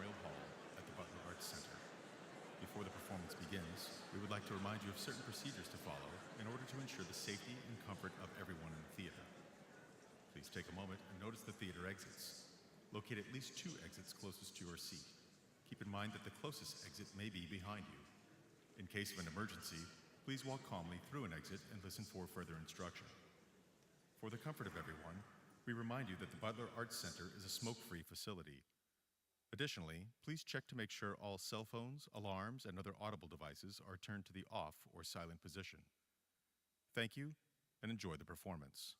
Memorial Hall at the Butler Arts Center. Before the performance begins, we would like to remind you of certain procedures to follow in order to ensure the safety and comfort of everyone in the theater. Please take a moment and notice the theater exits. Locate at least 2 exits closest to your seat. Keep in mind that the closest exit may be behind you. In case of an emergency, please walk calmly through an exit and listen for further instruction. For the comfort of everyone, we remind you that the Butler Arts Center is a smoke-free facility. Additionally, please check to make sure all cell phones, alarms, and other audible devices are turned to the off or silent position. Thank you, and enjoy the performance.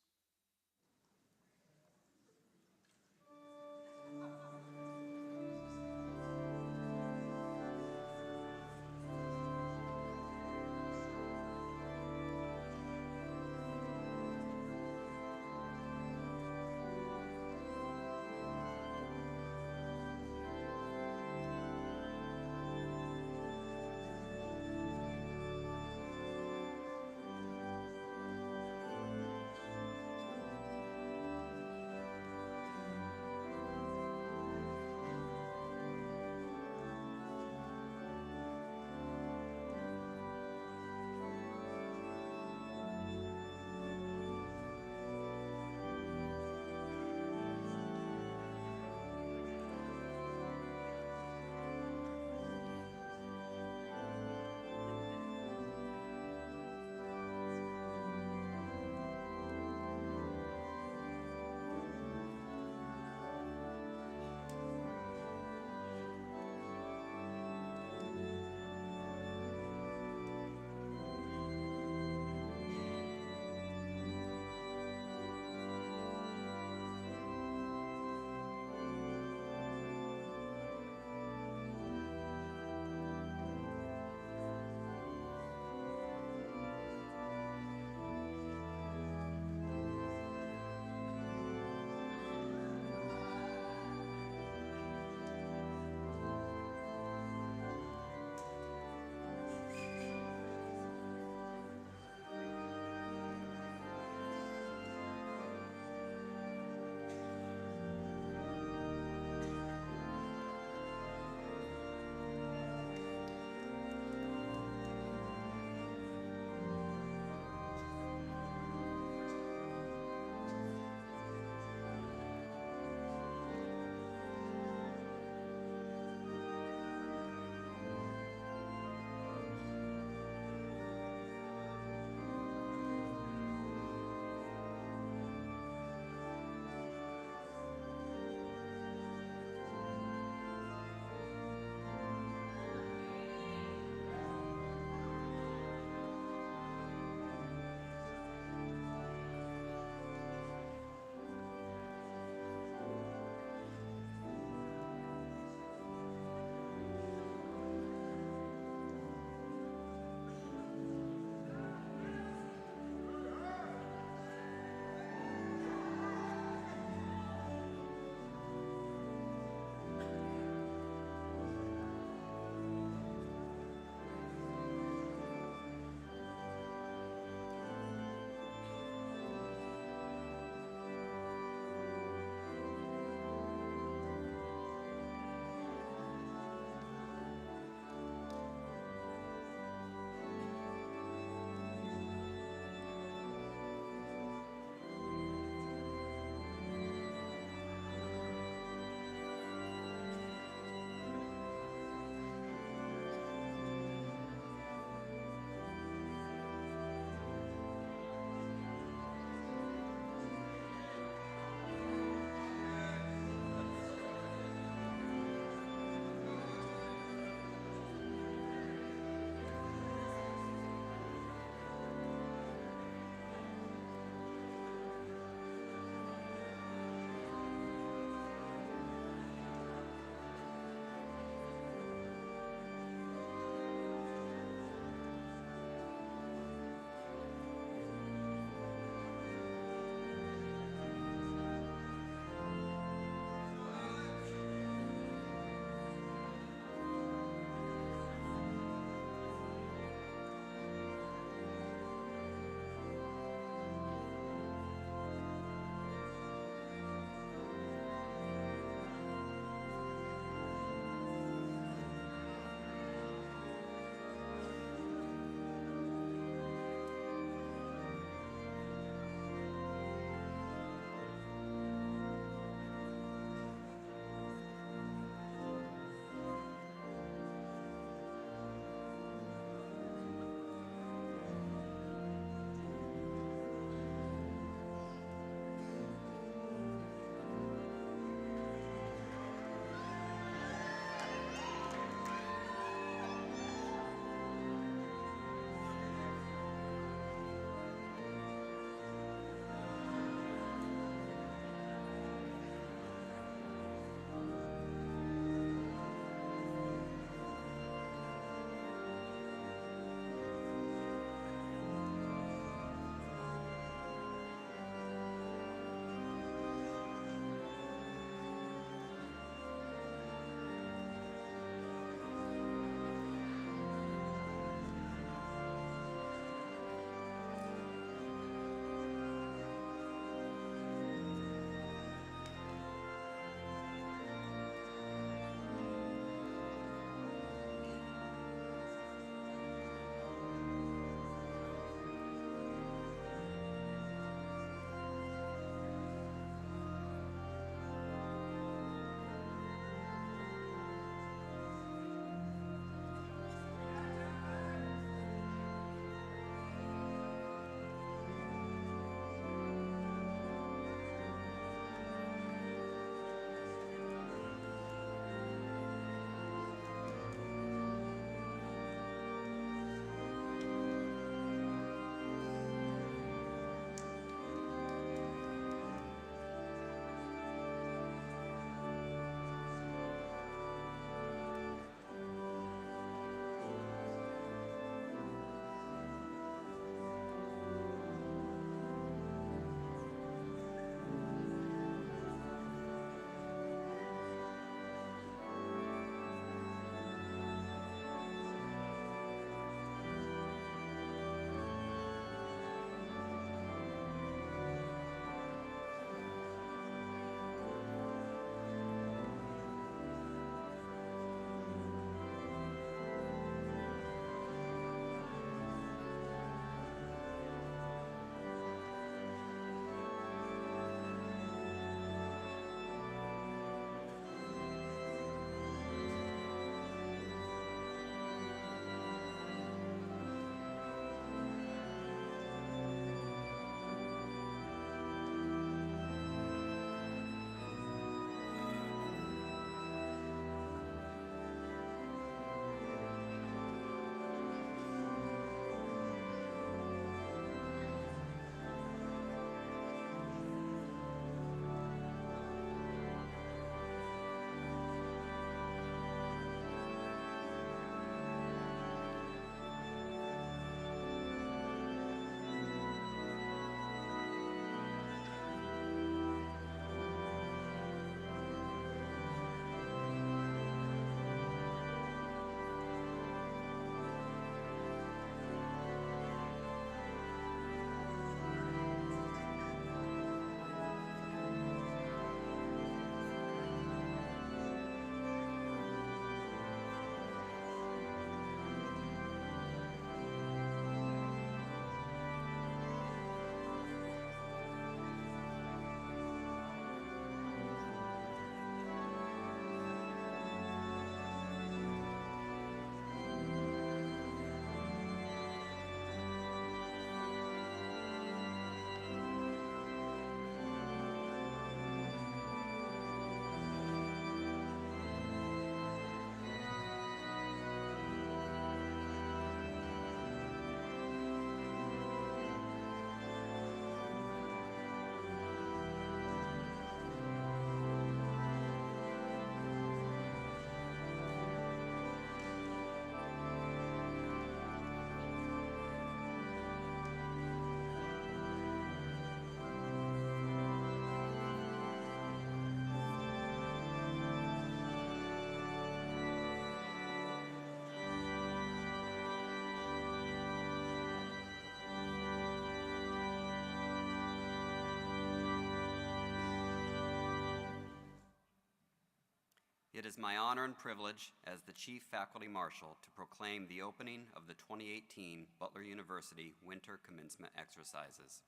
It is my honor and privilege as the Chief Faculty Marshal to proclaim the opening of the 2018 Butler University Winter Commencement Exercises.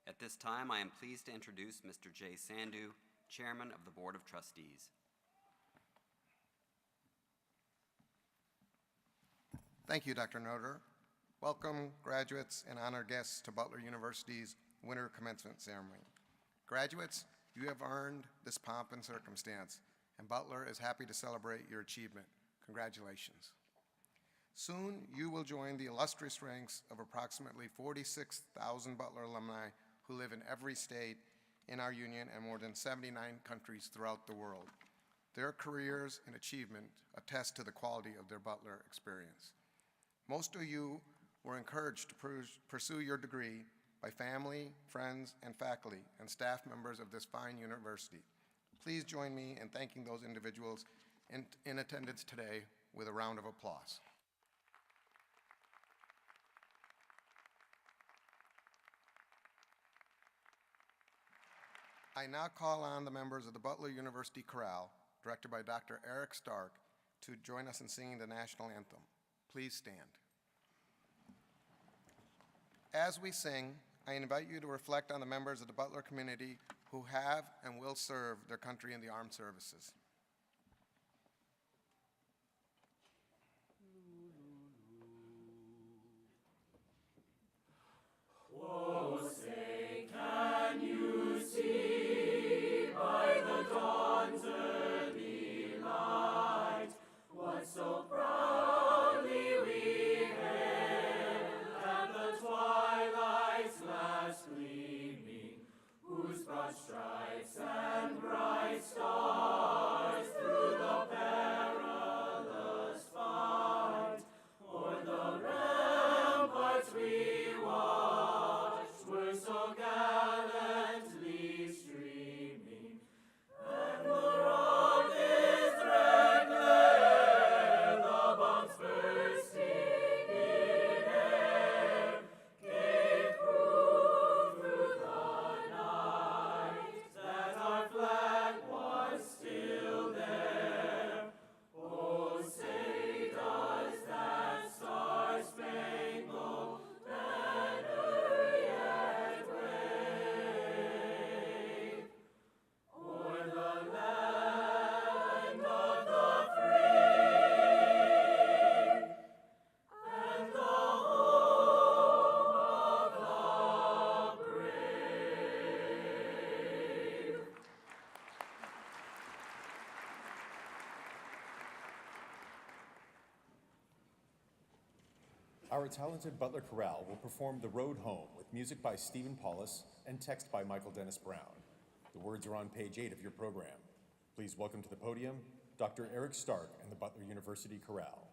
At this time, I am pleased to introduce Mr. Jay Sandu, Chairman of the Board of Trustees. Thank you, Dr. Noter. Welcome, graduates and honored guests, to Butler University's Winter Commencement Ceremony. Graduates, you have earned this pomp and circumstance, and Butler is happy to celebrate your achievement. Congratulations. Soon, you will join the illustrious ranks of approximately 46,000 Butler alumni who live in every state in our union and more than 79 countries throughout the world. Their careers and achievement attest to the quality of their Butler experience. Most of you were encouraged to pursue your degree by family, friends, and faculty and staff members of this fine university. Please join me in thanking those individuals in attendance today with a round of applause. I now call on the members of the Butler University Chorale, directed by Dr. Eric Stark, to join us in singing the national anthem. Please stand. As we sing, I invite you to reflect on the members of the Butler community who have and will serve their country in the armed services. Oh, say, can you see by the dawn's early light what so proudly we hailed at the twilight's last gleaming, whose broad stripes and bright stars through the perilous fight o'er the ramparts we watched were so gallantly streaming, and the rocket's red glare, the bombs bursting in air, gave proof through the night that our flag was still there. Oh, say does that star-spangled banner yet wave o'er the land of the free and the home of the brave? Our talented Butler Chorale will perform The Road Home with music by Stephen Paulus and text by Michael Dennis Brown. The words are on page 8 of your program. Please welcome to the podium Dr. Eric Stark and the Butler University Chorale.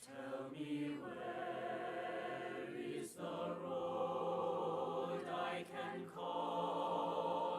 Tell me, where is the road I can call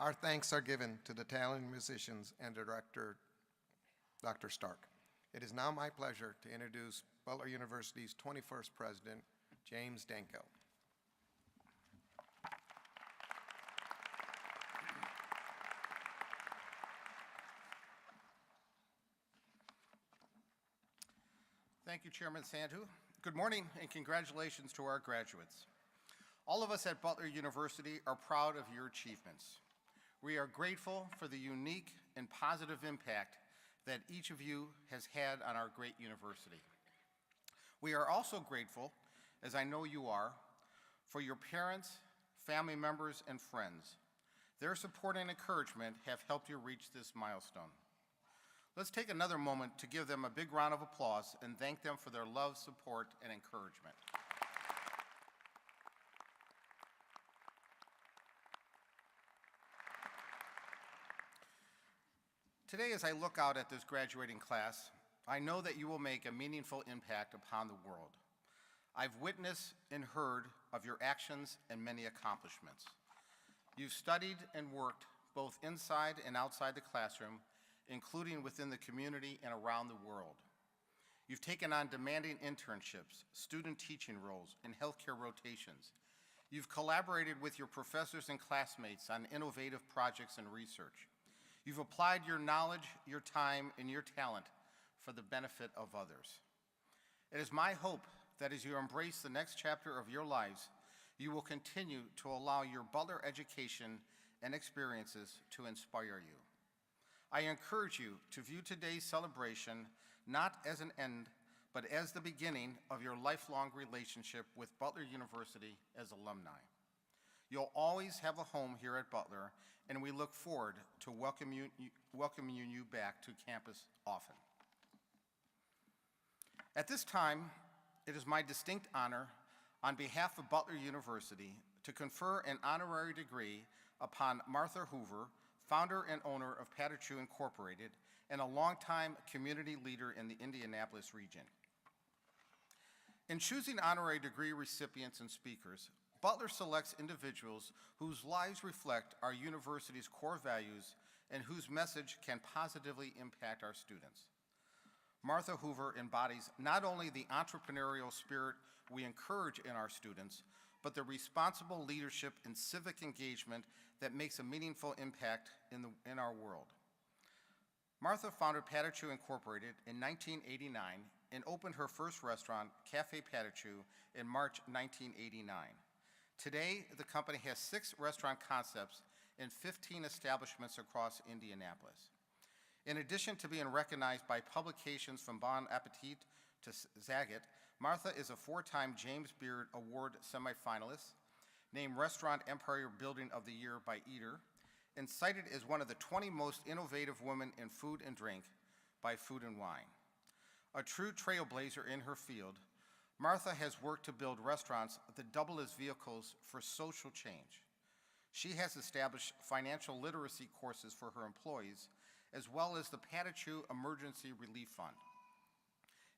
Our thanks are given to the talented musicians and director, Dr. Stark. It is now my pleasure to introduce Butler University's 21st president, James Danko. Thank you, Chairman Sandhu. Good morning and congratulations to our graduates. All of us at Butler University are proud of your achievements. We are grateful for the unique and positive impact that each of you has had on our great university. We are also grateful, as I know you are, for your parents, family members, and friends. Their support and encouragement have helped you reach this milestone. Let's take another moment to give them a big round of applause and thank them for their love, support, and encouragement. Today, as I look out at this graduating class, I know that you will make a meaningful impact upon the world. I've witnessed and heard of your actions and many accomplishments. You've studied and worked both inside and outside the classroom, including within the community and around the world. You've taken on demanding internships, student teaching roles, and healthcare rotations. You've collaborated with your professors and classmates on innovative projects and research. You've applied your knowledge, your time, and your talent for the benefit of others. It is my hope that as you embrace the next chapter of your lives, you will continue to allow your Butler education and experiences to inspire you. I encourage you to view today's celebration not as an end, but as the beginning of your lifelong relationship with Butler University as alumni. You'll always have a home here at Butler, and we look forward to welcoming you back to campus often. At this time, it is my distinct honor, on behalf of Butler University, to confer an honorary degree upon Martha Hoover, founder and owner of Patachou Incorporated, and a longtime community leader in the Indianapolis region. In choosing honorary degree recipients and speakers, Butler selects individuals whose lives reflect our university's core values and whose message can positively impact our students. Martha Hoover embodies not only the entrepreneurial spirit we encourage in our students, but the responsible leadership and civic engagement that makes a meaningful impact in our world. Martha founded Patachou Incorporated in 1989 and opened her first restaurant, Cafe Patachou, in March 1989. Today, the company has 6 restaurant concepts and 15 establishments across Indianapolis. In addition to being recognized by publications from Bon Appetit to Zagat, Martha is a 4-time James Beard Award semifinalist, named Restaurant Empire Building of the Year by Eater, and cited as one of the 20 most innovative women in food and drink by Food and Wine. A true trailblazer in her field, Martha has worked to build restaurants that double as vehicles for social change. She has established financial literacy courses for her employees, as well as the Patachou Emergency Relief Fund.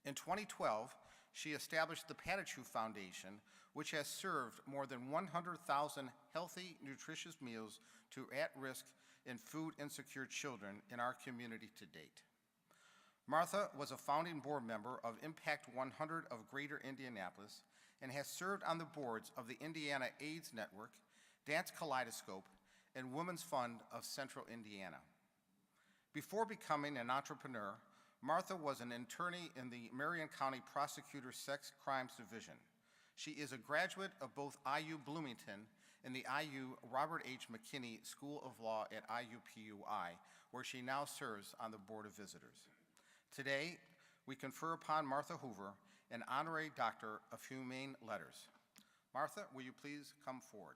In 2012, she established the Patachou Foundation, which has served more than 100,000 healthy, nutritious meals to at-risk and food-insecure children in our community to date. Martha was a founding board member of Impact 100 of Greater Indianapolis and has served on the boards of the Indiana AIDS Network, Dance Kaleidoscope, and Women's Fund of Central Indiana. Before becoming an entrepreneur, Martha was an attorney in the Marion County Prosecutor's Sex Crimes Division. She is a graduate of both IU Bloomington and the IU Robert H. McKinney School of Law at IUPUI, where she now serves on the Board of Visitors. Today, we confer upon Martha Hoover an honorary Doctor of Humane Letters. Martha, will you please come forward?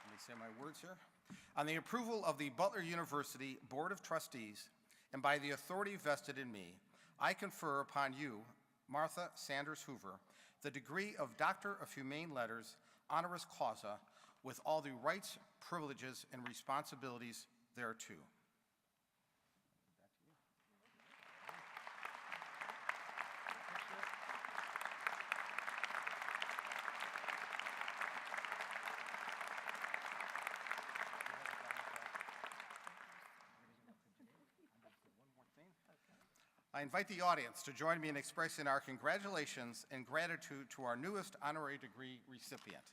Let me say my words here. On the approval of the Butler University Board of Trustees, and by the authority vested in me, I confer upon you, Martha Sanders Hoover, the degree of Doctor of Humane Letters, honoris causa, with all the rights, privileges, and responsibilities thereto. I invite the audience to join me in expressing our congratulations and gratitude to our newest honorary degree recipient.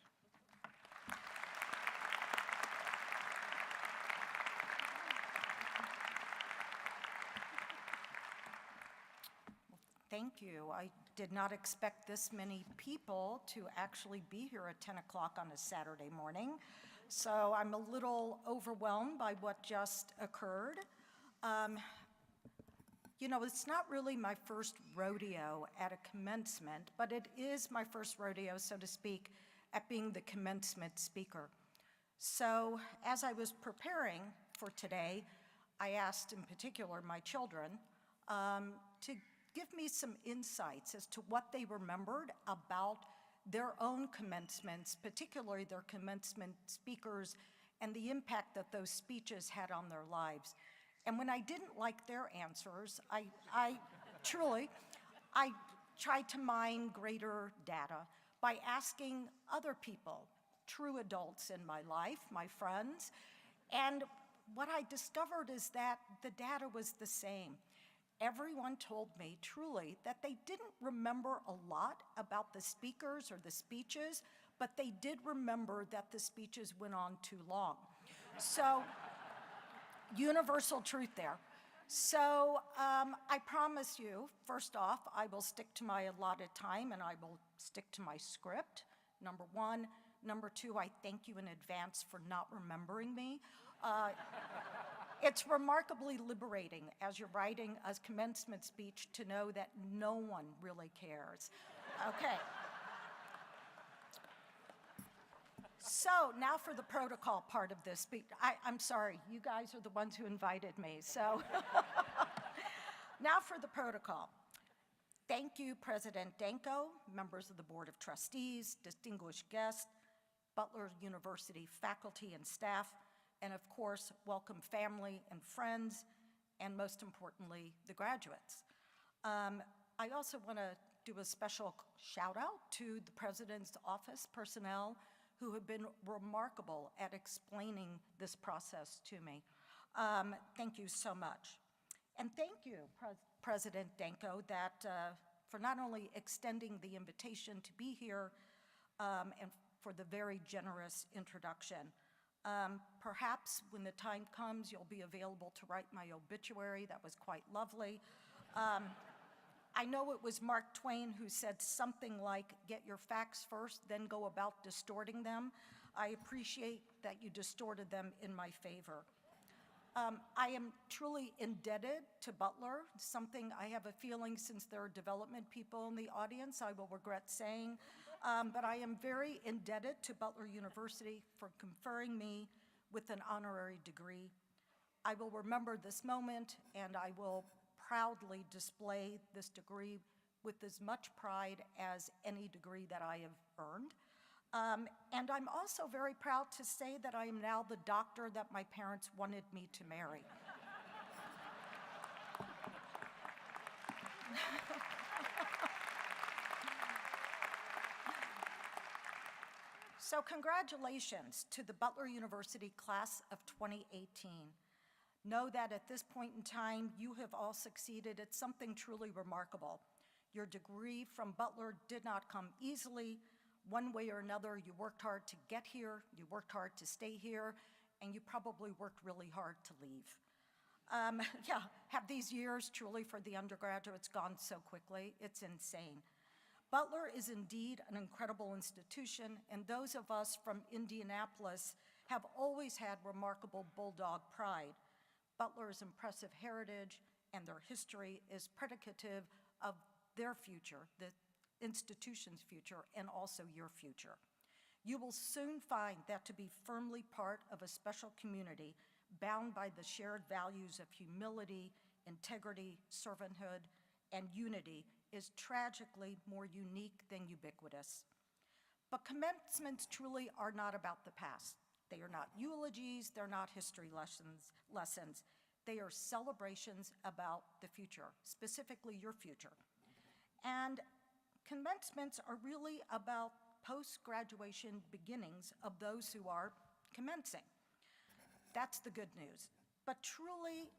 Thank you. I did not expect this many people to actually be here at 10 o'clock on a Saturday morning, so I'm a little overwhelmed by what just occurred. You know, it's not really my first rodeo at a commencement, but it is my first rodeo, so to speak, at being the commencement speaker. So as I was preparing for today, I asked in particular my children to give me some insights as to what they remembered about their own commencements, particularly their commencement speakers, and the impact that those speeches had on their lives. And when I didn't like their answers, I tried to mine greater data by asking other people, true adults in my life, my friends, and what I discovered is that the data was the same. Everyone told me truly that they didn't remember a lot about the speakers or the speeches, but they did remember that the speeches went on too long. So, universal truth there. So I promise you, first off, I will stick to my allotted time and I will stick to my script, number one. Number two, I thank you in advance for not remembering me. It's remarkably liberating as you're writing a commencement speech to know that no one really cares. Okay. So now for the protocol part of this speech. I'm sorry, you guys are the ones who invited me, so. Now for the protocol. Thank you, President Danko, members of the Board of Trustees, distinguished guests, Butler University faculty and staff, and of course, welcome family and friends, and most importantly, the graduates. I also want to do a special shout out to the President's office personnel who have been remarkable at explaining this process to me. Thank you so much. And thank you, President Danko, for not only extending the invitation to be here and for the very generous introduction. Perhaps when the time comes, you'll be available to write my obituary. That was quite lovely. I know it was Mark Twain who said something like, get your facts first, then go about distorting them. I appreciate that you distorted them in my favor. I am truly indebted to Butler, something I have a feeling since there are development people in the audience, I will regret saying, but I am very indebted to Butler University for conferring me with an honorary degree. I will remember this moment and I will proudly display this degree with as much pride as any degree that I have earned. And I'm also very proud to say that I am now the doctor that my parents wanted me to marry. So congratulations to the Butler University class of 2018. Know that at this point in time, you have all succeeded at something truly remarkable. Your degree from Butler did not come easily. One way or another, you worked hard to get here, you worked hard to stay here, and you probably worked really hard to leave. Have these years truly for the undergraduates gone so quickly? It's insane. Butler is indeed an incredible institution, and those of us from Indianapolis have always had remarkable bulldog pride. Butler's impressive heritage and their history is predicative of their future, the institution's future, and also your future. You will soon find that to be firmly part of a special community bound by the shared values of humility, integrity, servanthood, and unity is tragically more unique than ubiquitous. But commencements truly are not about the past. They are not eulogies, they're not history lessons. They are celebrations about the future, specifically your future. And commencements are really about post-graduation beginnings of those who are commencing. That's the good news. But truly,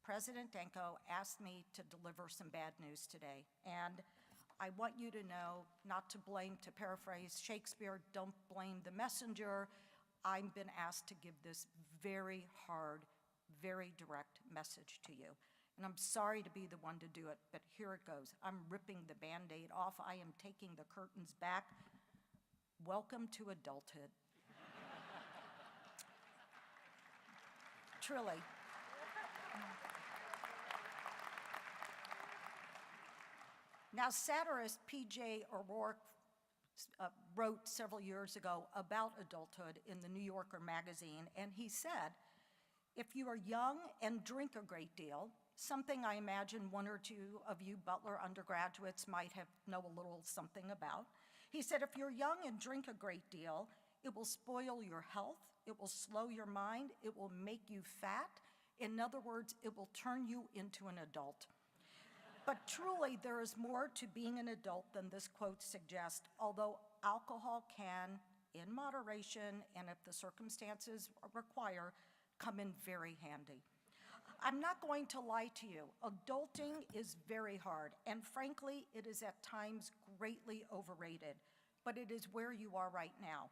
President Danko asked me to deliver some bad news today, and I want you to know, not to blame, to paraphrase Shakespeare, don't blame the messenger. I've been asked to give this very hard, very direct message to you. And I'm sorry to be the one to do it, but here it goes. I'm ripping the Band-Aid off. I am taking the curtains back. Welcome to adulthood. Truly. Now, satirist P.J. O'Rourke wrote several years ago about adulthood in the New Yorker magazine, and he said, if you are young and drink a great deal, something I imagine one or two of you Butler undergraduates might know a little something about. He said, if you're young and drink a great deal, it will spoil your health, it will slow your mind, it will make you fat. In other words, it will turn you into an adult. But truly, there is more to being an adult than this quote suggests, although alcohol can, in moderation, and if the circumstances require, come in very handy. I'm not going to lie to you. Adulting is very hard, and frankly, it is at times greatly overrated, but it is where you are right now,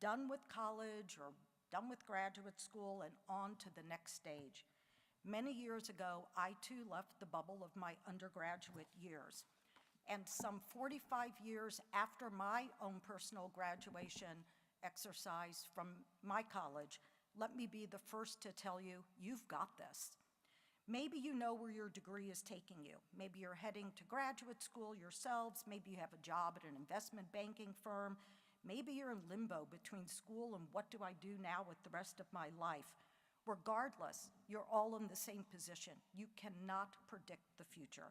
done with college or done with graduate school and on to the next stage. Many years ago, I too left the bubble of my undergraduate years, and some 45 years after my own personal graduation exercise from my college, let me be the first to tell you, you've got this. Maybe you know where your degree is taking you. Maybe you're heading to graduate school yourselves. Maybe you have a job at an investment banking firm. Maybe you're in limbo between school and what do I do now with the rest of my life. Regardless, you're all in the same position. You cannot predict the future.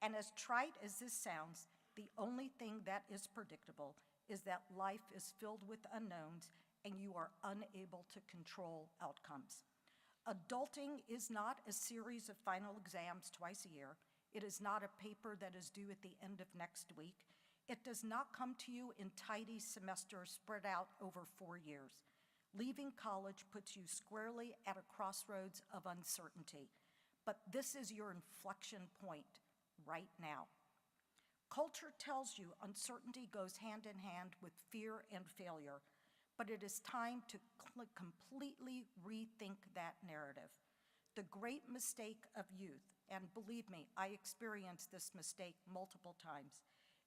And as trite as this sounds, the only thing that is predictable is that life is filled with unknowns and you are unable to control outcomes. Adulting is not a series of final exams twice a year. It is not a paper that is due at the end of next week. It does not come to you in tidy semesters spread out over 4 years. Leaving college puts you squarely at a crossroads of uncertainty, but this is your inflection point right now. Culture tells you uncertainty goes hand in hand with fear and failure, but it is time to completely rethink that narrative. The great mistake of youth, and believe me, I experienced this mistake multiple times,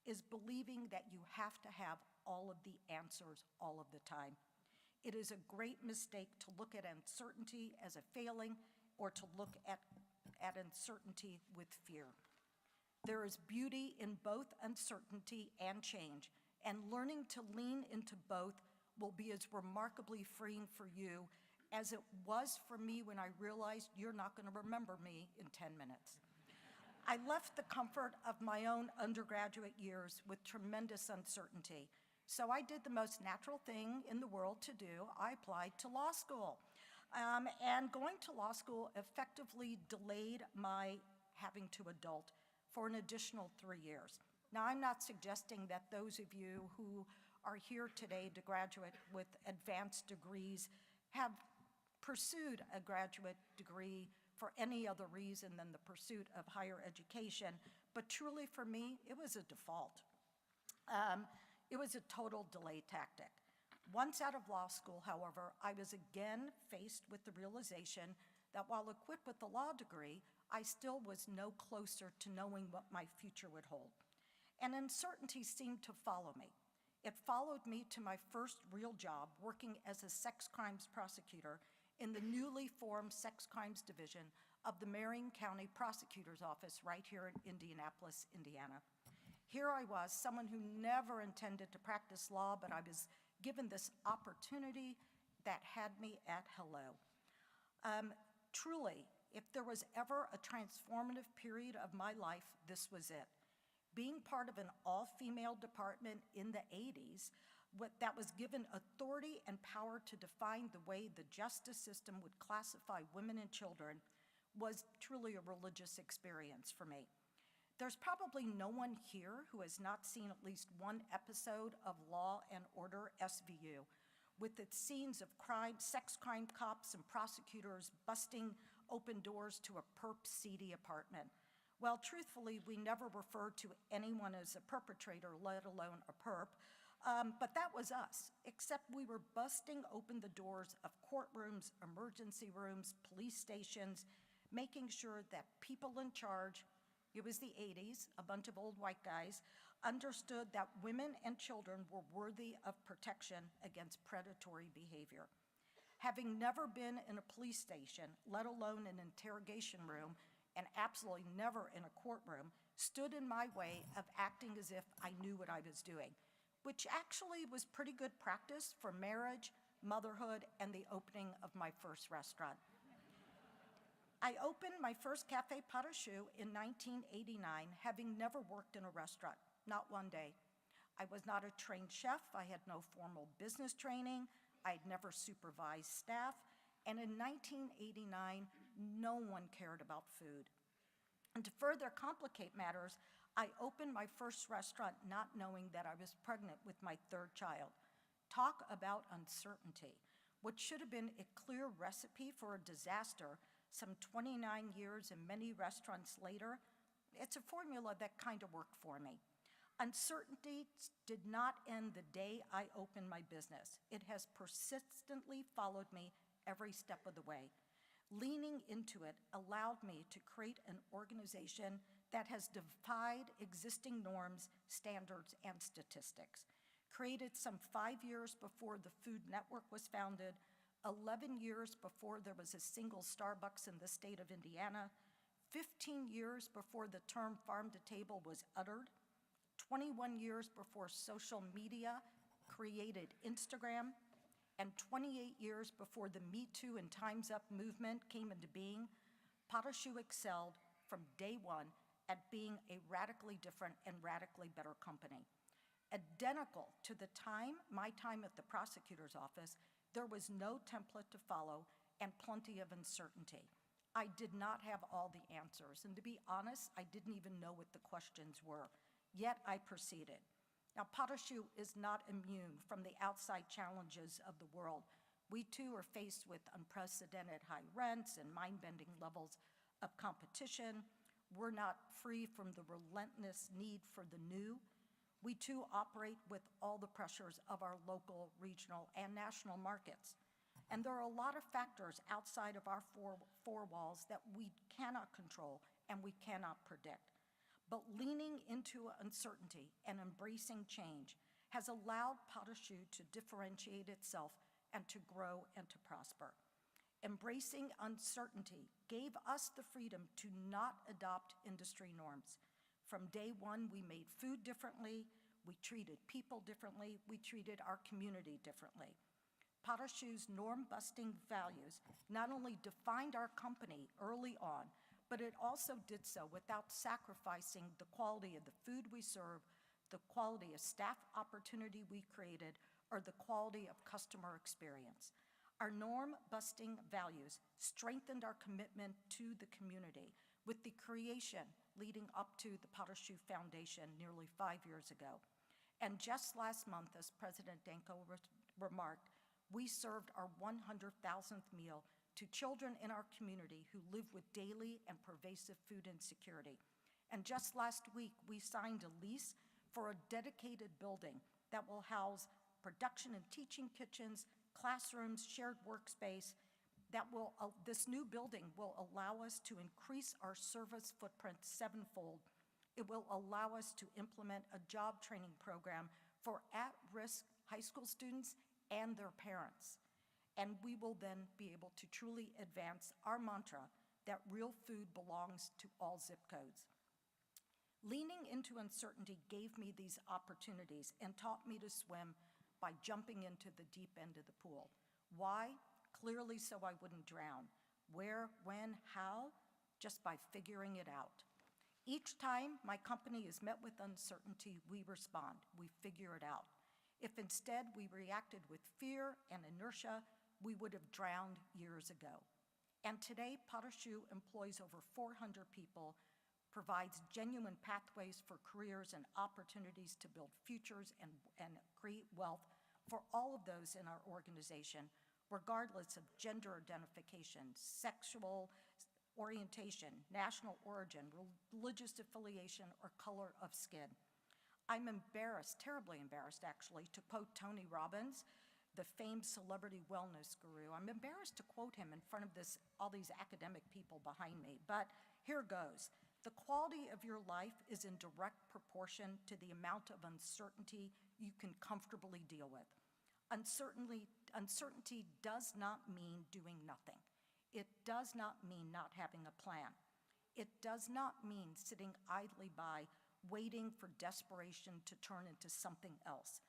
is believing that you have to have all of the answers all of the time. It is a great mistake to look at uncertainty as a failing or to look at uncertainty with fear. There is beauty in both uncertainty and change, and learning to lean into both will be as remarkably freeing for you as it was for me when I realized you're not going to remember me in 10 minutes. I left the comfort of my own undergraduate years with tremendous uncertainty. So I did the most natural thing in the world to do. I applied to law school. And going to law school effectively delayed my having to adult for an additional 3 years. Now, I'm not suggesting that those of you who are here today to graduate with advanced degrees have pursued a graduate degree for any other reason than the pursuit of higher education, but truly for me, it was a default. It was a total delay tactic. Once out of law school, however, I was again faced with the realization that while equipped with a law degree, I still was no closer to knowing what my future would hold. And uncertainty seemed to follow me. It followed me to my first real job, working as a sex crimes prosecutor in the newly formed Sex Crimes Division of the Marion County Prosecutor's Office right here in Indianapolis, Indiana. Here I was, someone who never intended to practice law, but I was given this opportunity that had me at hello. Truly, if there was ever a transformative period of my life, this was it. Being part of an all-female department in the 80s that was given authority and power to define the way the justice system would classify women and children was truly a religious experience for me. There's probably no one here who has not seen at least one episode of Law and Order SVU, with its scenes of crime, sex crime cops and prosecutors busting open doors to a perp seedy apartment. Well, truthfully, we never referred to anyone as a perpetrator, let alone a perp, but that was us, except we were busting open the doors of courtrooms, emergency rooms, police stations, making sure that people in charge, it was the 80s, a bunch of old white guys, understood that women and children were worthy of protection against predatory behavior. Having never been in a police station, let alone an interrogation room, and absolutely never in a courtroom, stood in my way of acting as if I knew what I was doing, which actually was pretty good practice for marriage, motherhood, and the opening of my first restaurant. I opened my first Café Pas de Choux in 1989, having never worked in a restaurant, not one day. I was not a trained chef. I had no formal business training. I had never supervised staff. And in 1989, no one cared about food. And to further complicate matters, I opened my first restaurant not knowing that I was pregnant with my third child. Talk about uncertainty. What should have been a clear recipe for a disaster, some 29 years and many restaurants later, it's a formula that kind of worked for me. Uncertainty did not end the day I opened my business. It has persistently followed me every step of the way. Leaning into it allowed me to create an organization that has defied existing norms, standards, and statistics. Created some 5 years before the Food Network was founded, 11 years before there was a single Starbucks in the state of Indiana, 15 years before the term farm to table was uttered, 21 years before social media created Instagram, and 28 years before the Me Too and Time's Up movement came into being, Pas de Choux excelled from day one at being a radically different and radically better company. Identical to my time at the prosecutor's office, there was no template to follow and plenty of uncertainty. I did not have all the answers, and to be honest, I didn't even know what the questions were, yet I proceeded. Now, Pas de Choux is not immune from the outside challenges of the world. We too are faced with unprecedented high rents and mind-bending levels of competition. We're not free from the relentless need for the new. We too operate with all the pressures of our local, regional, and national markets. And there are a lot of factors outside of our four walls that we cannot control and we cannot predict. But leaning into uncertainty and embracing change has allowed Pas de Choux to differentiate itself and to grow and to prosper. Embracing uncertainty gave us the freedom to not adopt industry norms. From day one, we made food differently, we treated people differently, we treated our community differently. Pas de Choux's norm-busting values not only defined our company early on, but it also did so without sacrificing the quality of the food we serve, the quality of staff opportunity we created, or the quality of customer experience. Our norm-busting values strengthened our commitment to the community with the creation leading up to the Pas de Choux Foundation nearly 5 years ago. And just last month, as President Danko remarked, we served our 100,000th meal to children in our community who live with daily and pervasive food insecurity. And just last week, we signed a lease for a dedicated building that will house production and teaching kitchens, classrooms, shared workspace. This new building will allow us to increase our service footprint sevenfold. It will allow us to implement a job training program for at-risk high school students and their parents. And we will then be able to truly advance our mantra that real food belongs to all zip codes. Leaning into uncertainty gave me these opportunities and taught me to swim by jumping into the deep end of the pool. Why? Clearly so I wouldn't drown. Where, when, how? Just by figuring it out. Each time my company is met with uncertainty, we respond, we figure it out. If instead we reacted with fear and inertia, we would have drowned years ago. And today, Pas de Choux employs over 400 people, provides genuine pathways for careers and opportunities to build futures and create wealth for all of those in our organization, regardless of gender identification, sexual orientation, national origin, religious affiliation, or color of skin. I'm embarrassed, terribly embarrassed actually, to quote Tony Robbins, the famed celebrity wellness guru. I'm embarrassed to quote him in front of all these academic people behind me, but here goes. The quality of your life is in direct proportion to the amount of uncertainty you can comfortably deal with. Uncertainty does not mean doing nothing. It does not mean not having a plan. It does not mean sitting idly by, waiting for desperation to turn into something else.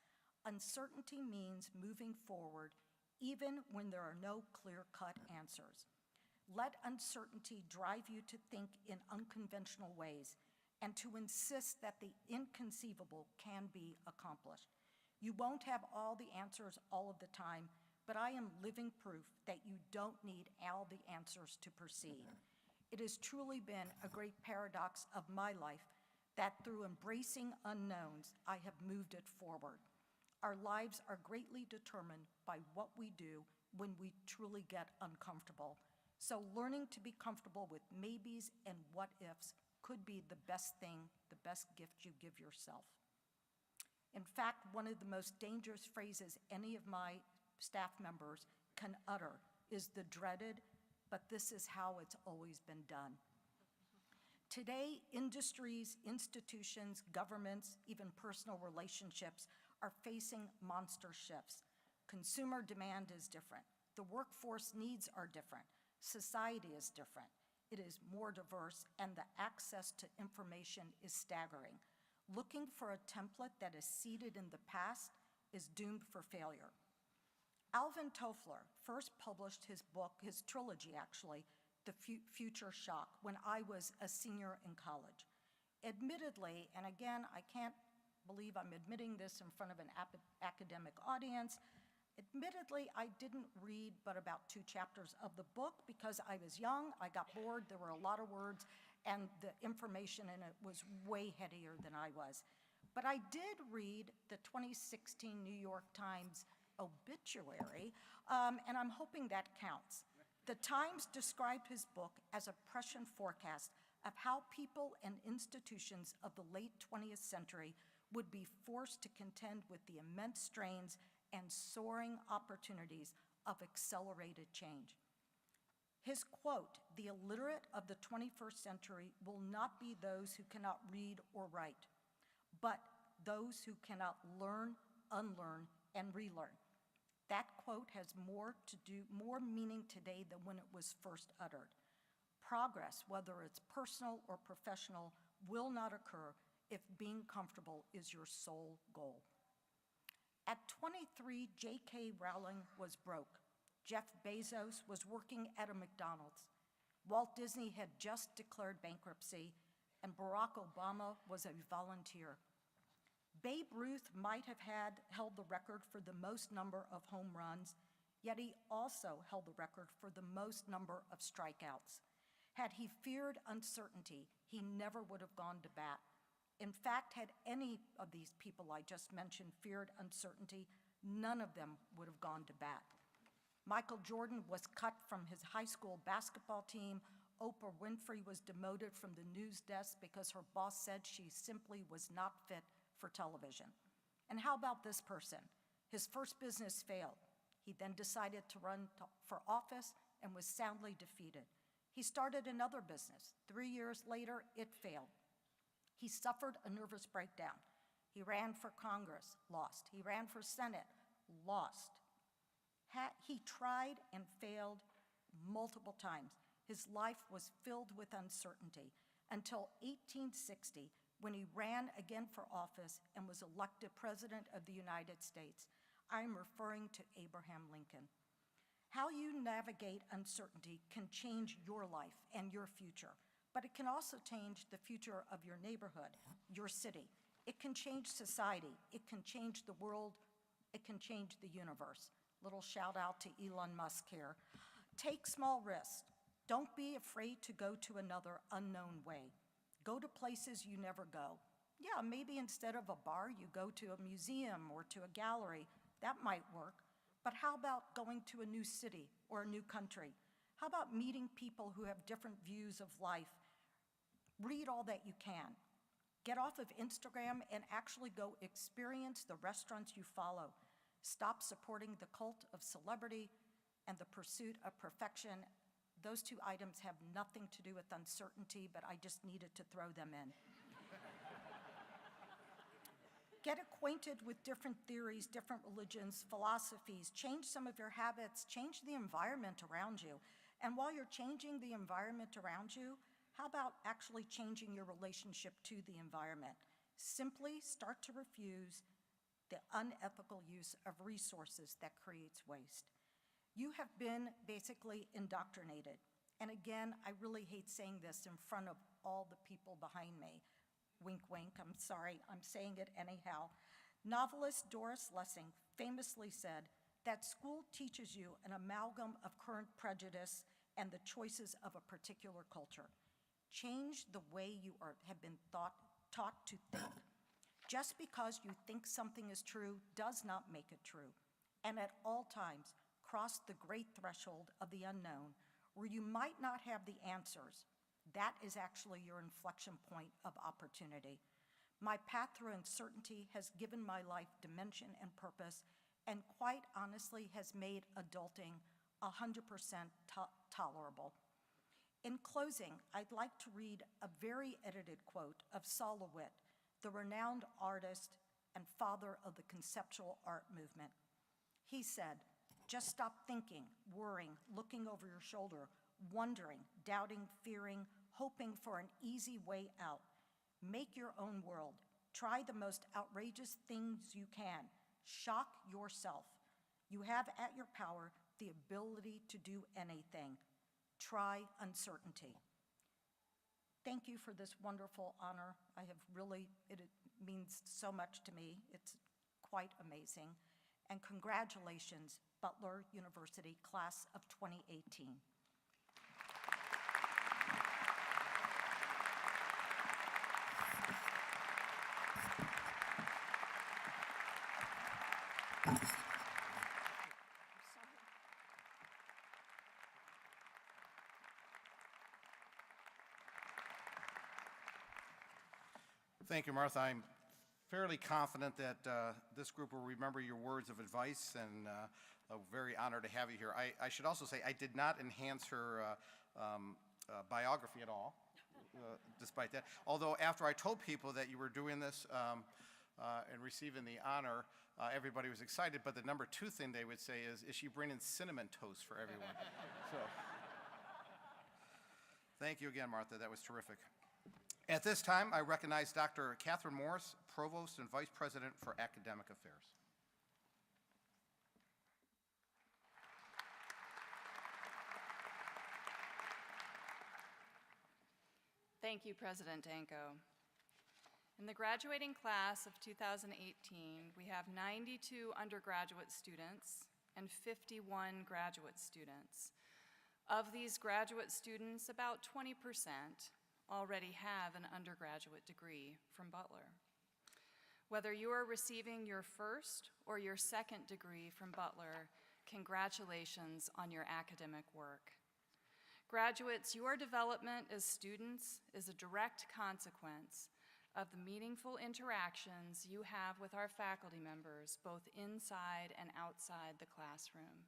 Uncertainty means moving forward even when there are no clear-cut answers. Let uncertainty drive you to think in unconventional ways and to insist that the inconceivable can be accomplished. You won't have all the answers all of the time, but I am living proof that you don't need all the answers to proceed. It has truly been a great paradox of my life that through embracing unknowns, I have moved it forward. Our lives are greatly determined by what we do when we truly get uncomfortable. So learning to be comfortable with maybes and what-ifs could be the best thing, the best gift you give yourself. In fact, one of the most dangerous phrases any of my staff members can utter is the dreaded, but this is how it's always been done. Today, industries, institutions, governments, even personal relationships are facing monster shifts. Consumer demand is different. The workforce needs are different. Society is different. It is more diverse, and the access to information is staggering. Looking for a template that is seated in the past is doomed for failure. Alvin Toffler first published his book, his trilogy actually, The Future Shock, when I was a senior in college. Admittedly, and again, I can't believe I'm admitting this in front of an academic audience, admittedly, I didn't read but about 2 chapters of the book because I was young, I got bored, there were a lot of words, and the information in it was way headier than I was. But I did read the 2016 New York Times obituary, and I'm hoping that counts. The Times described his book as a prescient forecast of how people and institutions of the late 20th century would be forced to contend with the immense strains and soaring opportunities of accelerated change. His quote, "The illiterate of the 21st century will not be those who cannot read or write, but those who cannot learn, unlearn, and relearn." That quote has more meaning today than when it was first uttered. Progress, whether it's personal or professional, will not occur if being comfortable is your sole goal. At 23, J.K. Rowling was broke. Jeff Bezos was working at a McDonald's. Walt Disney had just declared bankruptcy, and Barack Obama was a volunteer. Babe Ruth might have held the record for the most number of home runs, yet he also held the record for the most number of strikeouts. Had he feared uncertainty, he never would have gone to bat. In fact, had any of these people I just mentioned feared uncertainty, none of them would have gone to bat. Michael Jordan was cut from his high school basketball team. Oprah Winfrey was demoted from the news desk because her boss said she simply was not fit for television. And how about this person? His first business failed. He then decided to run for office and was soundly defeated. He started another business. 3 years later, it failed. He suffered a nervous breakdown. He ran for Congress, lost. He ran for Senate, lost. He tried and failed multiple times. His life was filled with uncertainty until 1860, when he ran again for office and was elected President of the United States. I'm referring to Abraham Lincoln. How you navigate uncertainty can change your life and your future, but it can also change the future of your neighborhood, your city. It can change society. It can change the world. It can change the universe. Little shout out to Elon Musk here. Take small risks. Don't be afraid to go to another unknown way. Go to places you never go. Yeah, maybe instead of a bar, you go to a museum or to a gallery. That might work. But how about going to a new city or a new country? How about meeting people who have different views of life? Read all that you can. Get off of Instagram and actually go experience the restaurants you follow. Stop supporting the cult of celebrity and the pursuit of perfection. Those two items have nothing to do with uncertainty, but I just needed to throw them in. Get acquainted with different theories, different religions, philosophies. Change some of your habits. Change the environment around you. And while you're changing the environment around you, how about actually changing your relationship to the environment? Simply start to refuse the unethical use of resources that creates waste. You have been basically indoctrinated. And again, I really hate saying this in front of all the people behind me. Wink, wink, I'm sorry, I'm saying it anyhow. Novelist Doris Lessing famously said that school teaches you an amalgam of current prejudice and the choices of a particular culture. Change the way you have been taught to think. Just because you think something is true does not make it true. And at all times, cross the great threshold of the unknown, where you might not have the answers. That is actually your inflection point of opportunity. My path through uncertainty has given my life dimension and purpose, and quite honestly has made adulting 100% tolerable. In closing, I'd like to read a very edited quote of Sol LeWitt, the renowned artist and father of the conceptual art movement. He said, "Just stop thinking, worrying, looking over your shoulder, wondering, doubting, fearing, hoping for an easy way out. Make your own world. Try the most outrageous things you can. Shock yourself. You have at your power the ability to do anything. Try uncertainty." Thank you for this wonderful honor. It means so much to me. It's quite amazing. And congratulations, Butler University, class of 2018. Thank you, Martha. I'm fairly confident that this group will remember your words of advice, and a very honored to have you here. I should also say I did not enhance her biography at all, despite that. Although after I told people that you were doing this and receiving the honor, everybody was excited. But the number two thing they would say is she bringing cinnamon toast for everyone? So, thank you again, Martha. That was terrific. At this time, I recognize Dr. Katherine Morris, Provost and Vice President for Academic Affairs. Thank you, President Danko. In the graduating class of 2018, we have 92 undergraduate students and 51 graduate students. Of these graduate students, about 20% already have an undergraduate degree from Butler. Whether you are receiving your first or your second degree from Butler, congratulations on your academic work. Graduates, your development as students is a direct consequence of the meaningful interactions you have with our faculty members, both inside and outside the classroom.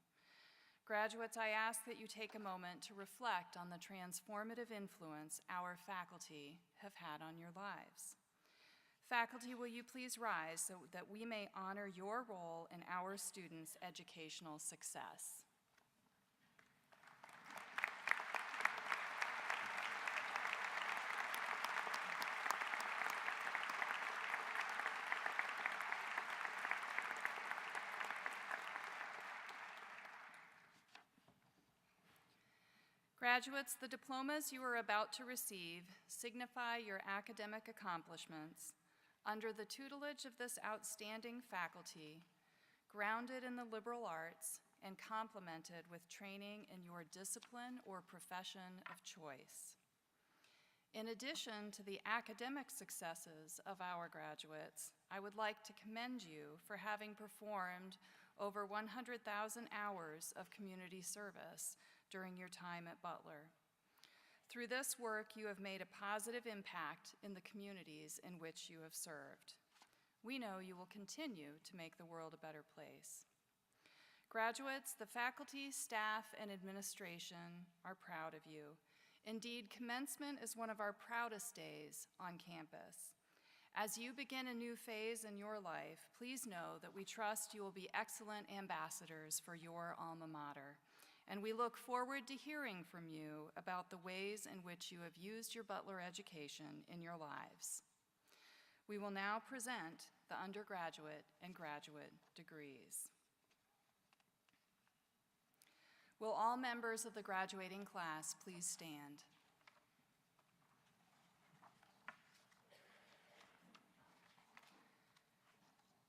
Graduates, I ask that you take a moment to reflect on the transformative influence our faculty have had on your lives. Faculty, will you please rise so that we may honor your role in our students' educational success? Graduates, the diplomas you are about to receive signify your academic accomplishments under the tutelage of this outstanding faculty, grounded in the liberal arts and complemented with training in your discipline or profession of choice. In addition to the academic successes of our graduates, I would like to commend you for having performed over 100,000 hours of community service during your time at Butler. Through this work, you have made a positive impact in the communities in which you have served. We know you will continue to make the world a better place. Graduates, the faculty, staff, and administration are proud of you. Indeed, commencement is one of our proudest days on campus. As you begin a new phase in your life, please know that we trust you will be excellent ambassadors for your alma mater, and we look forward to hearing from you about the ways in which you have used your Butler education in your lives. We will now present the undergraduate and graduate degrees. Will all members of the graduating class please stand?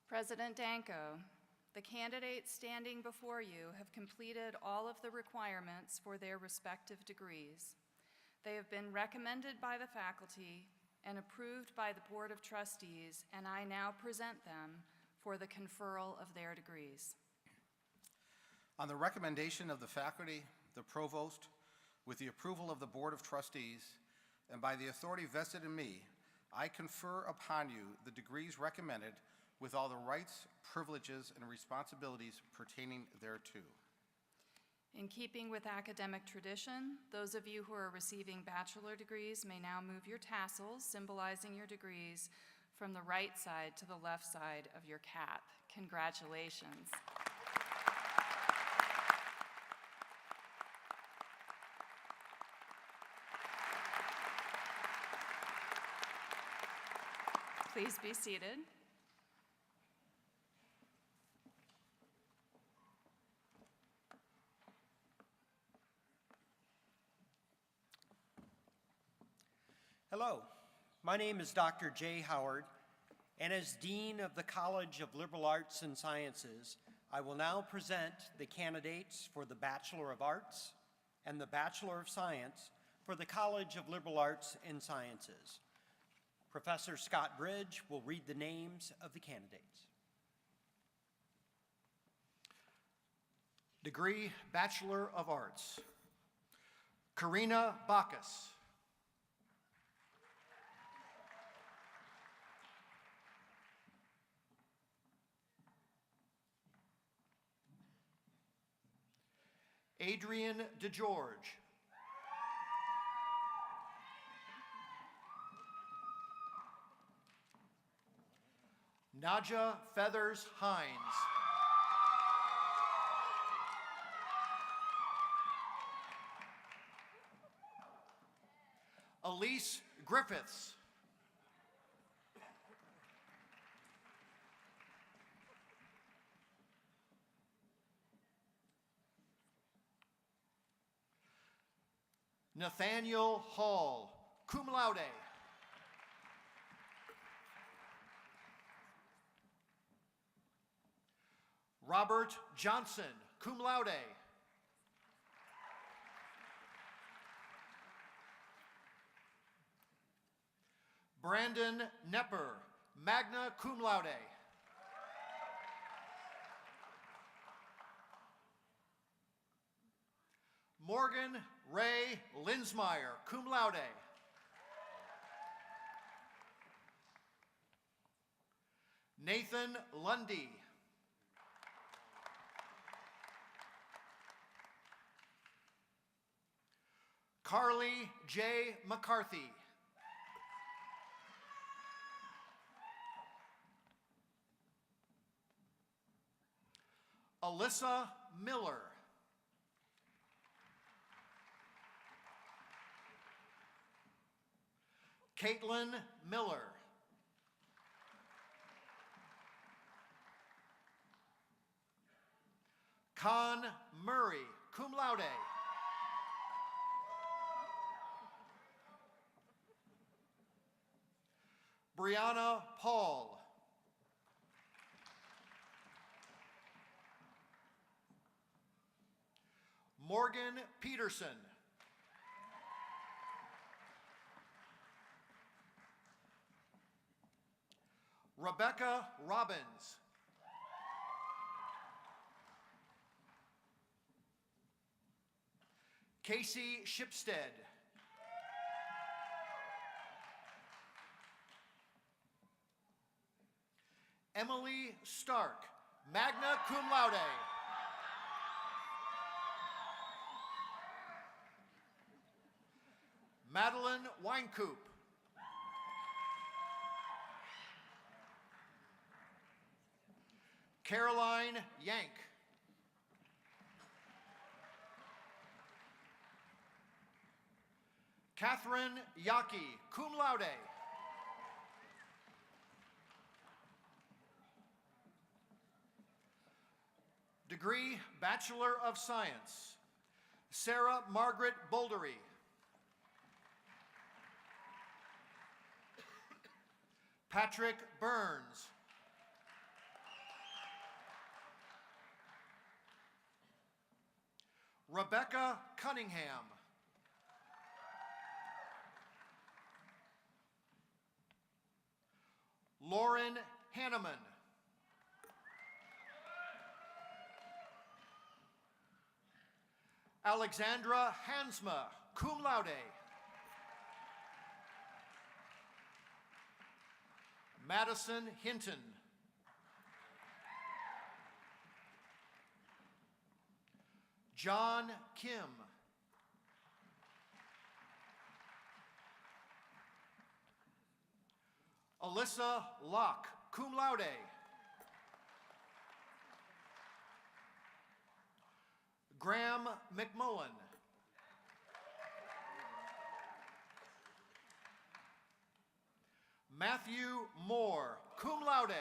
President Danko, the candidates standing before you have completed all of the requirements for their respective degrees. They have been recommended by the faculty and approved by the Board of Trustees, and I now present them for the conferral of their degrees. On the recommendation of the faculty, the provost, with the approval of the Board of Trustees, and by the authority vested in me, I confer upon you the degrees recommended with all the rights, privileges, and responsibilities pertaining thereto. In keeping with academic tradition, those of you who are receiving bachelor degrees may now move your tassels, symbolizing your degrees, from the right side to the left side of your cap. Congratulations. Please be seated. Hello, my name is Dr. Jay Howard, and as Dean of the College of Liberal Arts and Sciences, I will now present the candidates for the Bachelor of Arts and the Bachelor of Science for the College of Liberal Arts and Sciences. Professor Scott Bridge will read the names of the candidates. Degree Bachelor of Arts, Karina Bacchus. Adrian DeGeorge. Naja Feathers Hines. Elise Griffiths. Nathaniel Hall, cum laude. Robert Johnson, cum laude. Brandon Nepper, magna cum laude. Morgan Ray Linsmeyer, cum laude. Nathan Lundy. Carlee Jae McCarthy. Alyssa Miller. Kaitlyn Miller. Con Murray, cum laude. Briauna Paul. Morgan Peterson. Rebekah Robbins. Casey Shipstead. Emily Stark, magna cum laude. Madeleine Wynkoop. Caroline Yank. Catherine Yaki, cum laude. Degree Bachelor of Science, Sarah Margaret Boldery. Patrick Burns. Rebekah Cunningham. Lauren Hanneman. Alexandra Hansma, cum laude. Madicyn Hinton. John Kim. Alyssa Locke, cum laude. Graham McMullen. Matthew Moore, cum laude.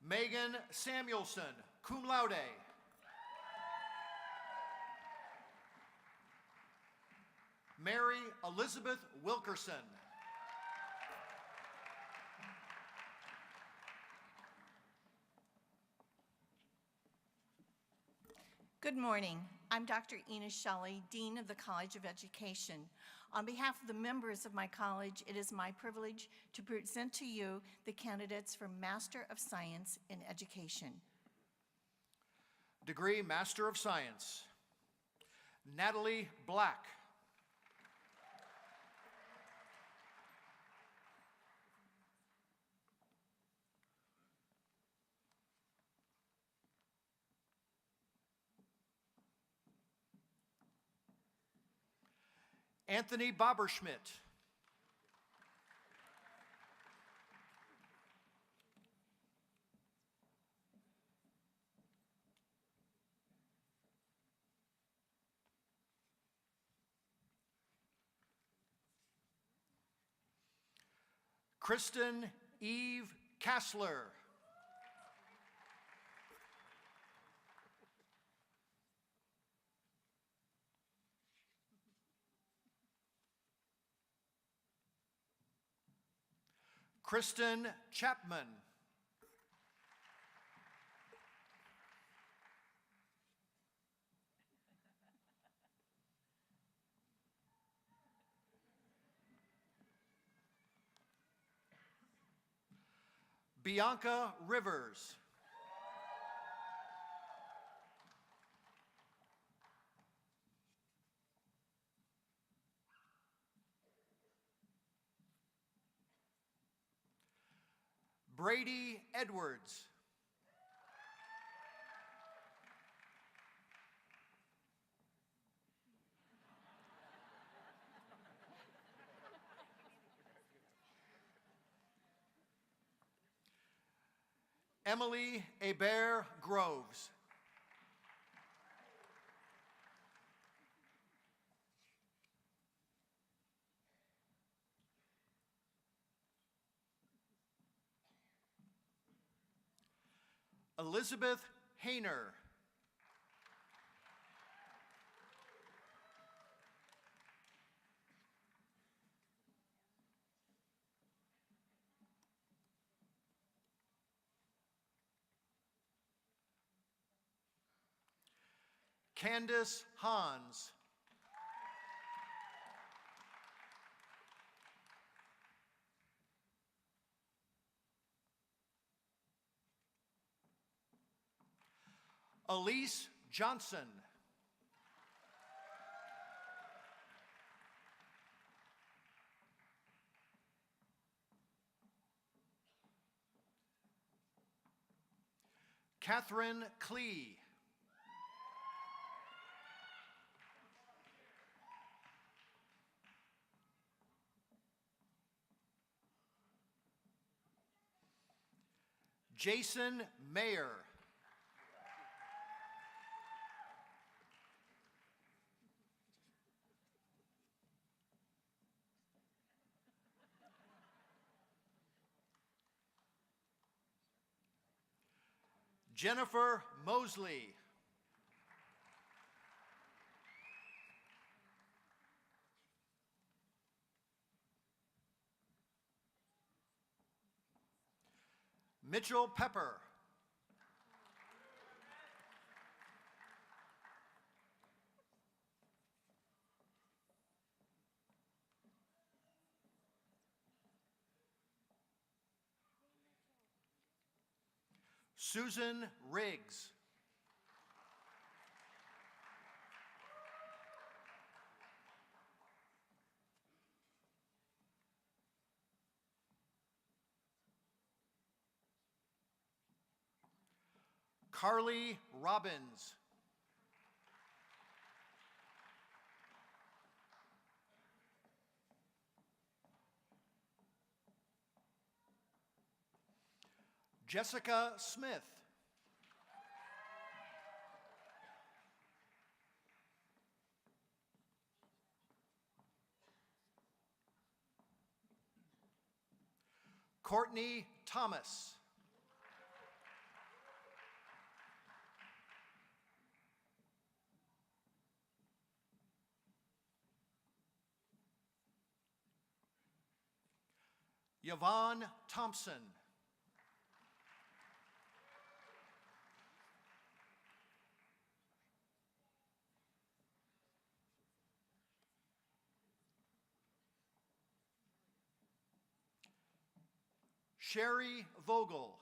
Megan Samuelson, cum laude. Mary Elizabeth Wilkerson. Good morning. I'm Dr. Ina Shelley, Dean of the College of Education. On behalf of the members of my college, it is my privilege to present to you the candidates for Master of Science in Education. Degree Master of Science, Natalie Black. Anthony Boberschmidt. Cristen Eve Cassler. Kristen Chapman. Bianca Rivers. Brady Edwards. Emily Hebert Groves. Elizabeth Hayner. Candace Hans. Elise Johnson. Katherine Klee. Jason Mayer. Jennifer Mosley. Mitchell Pepper. Susan Riggs. Carlee Robbins. Jessica Smith. Courtney Thomas. Yvonne Thompson. Sherry Vogel.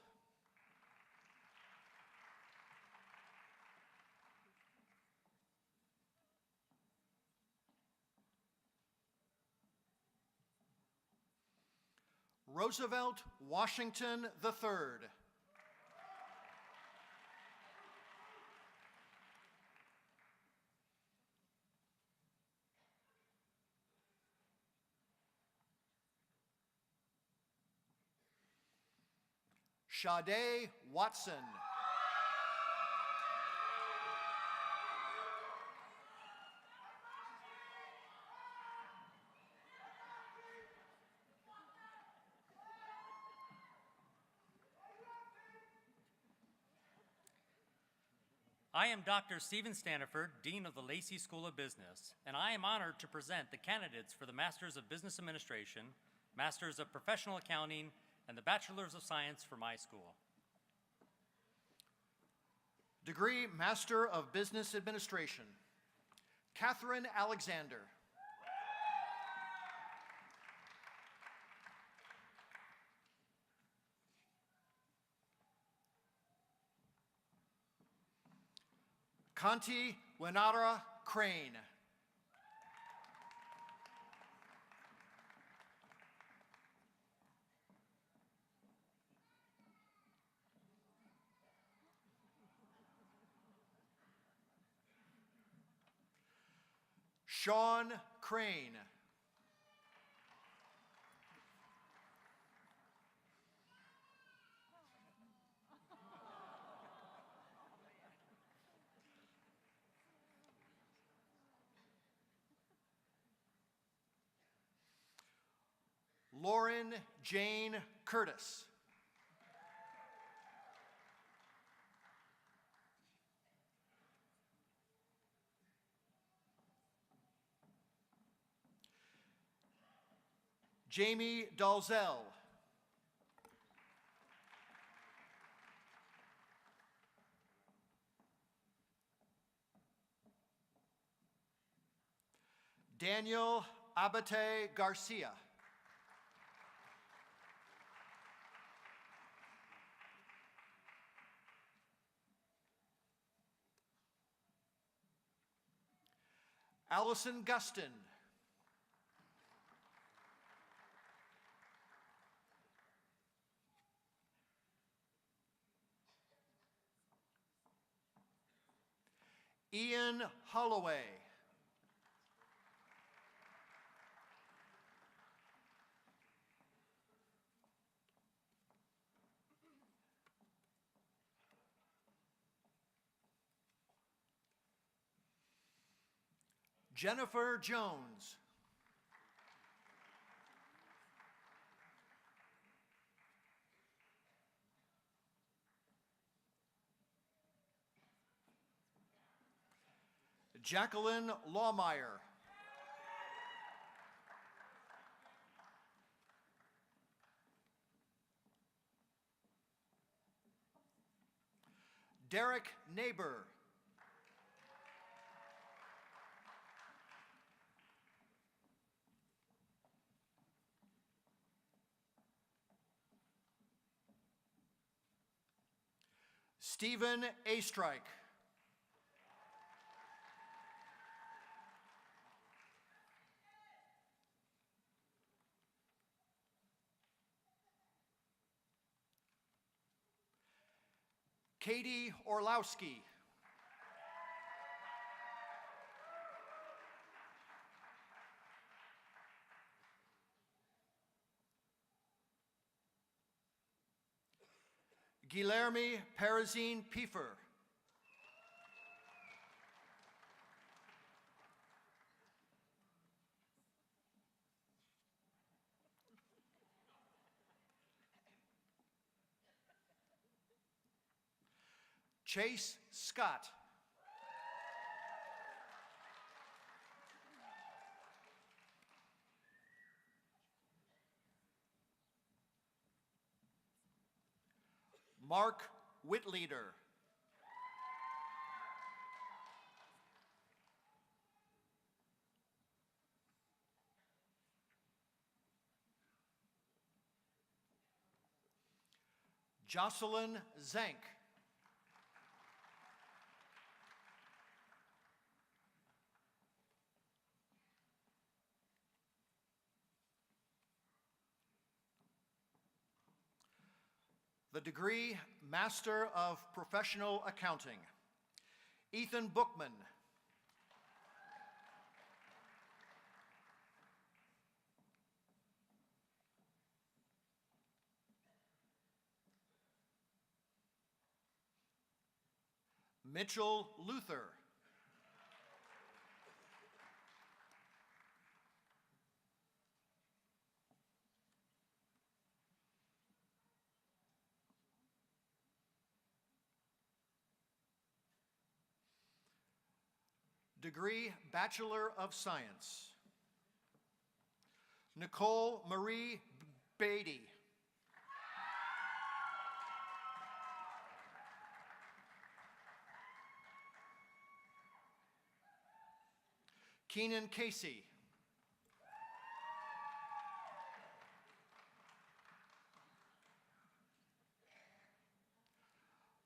Roosevelt Washington III. Sade Watson. I am Dr. Stephen Staniford, Dean of the Lacy School of Business, and I am honored to present the candidates for the Masters of Business Administration, Masters of Professional Accounting, and the Bachelors of Science for my school. Degree Master of Business Administration, Catherine Alexander. Kanti Wenara Crane. Sean Crane. Lauren Jane Curtis. Jamie Dalzell. Daniel Abate Garcia. Allison Gustin. Ian Holloway. Jennifer Jones. Jacqueline Lawmeyer. Derek Neighbor. Stephen Astrike. Katie Orlowski. Guilherme Perazine Piefer. Chase Scott. Mark Whitleader. Jocelyn Zank. The degree Master of Professional Accounting, Ethan Bookman. Mitchell Luther. Degree Bachelor of Science, Nicole Marie Beatty. Keenan Casey.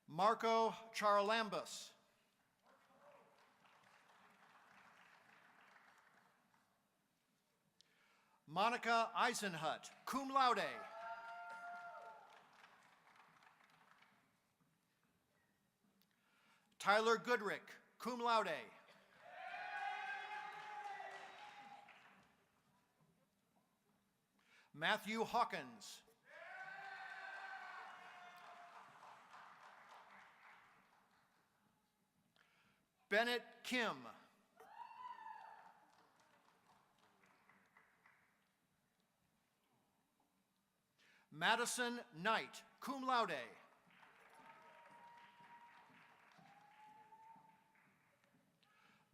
Marco Charalambus. Monica Eisenhut, cum laude. Tyler Goodrick, cum laude. Matthew Hawkins. Bennett Kim. Madison Knight, cum laude.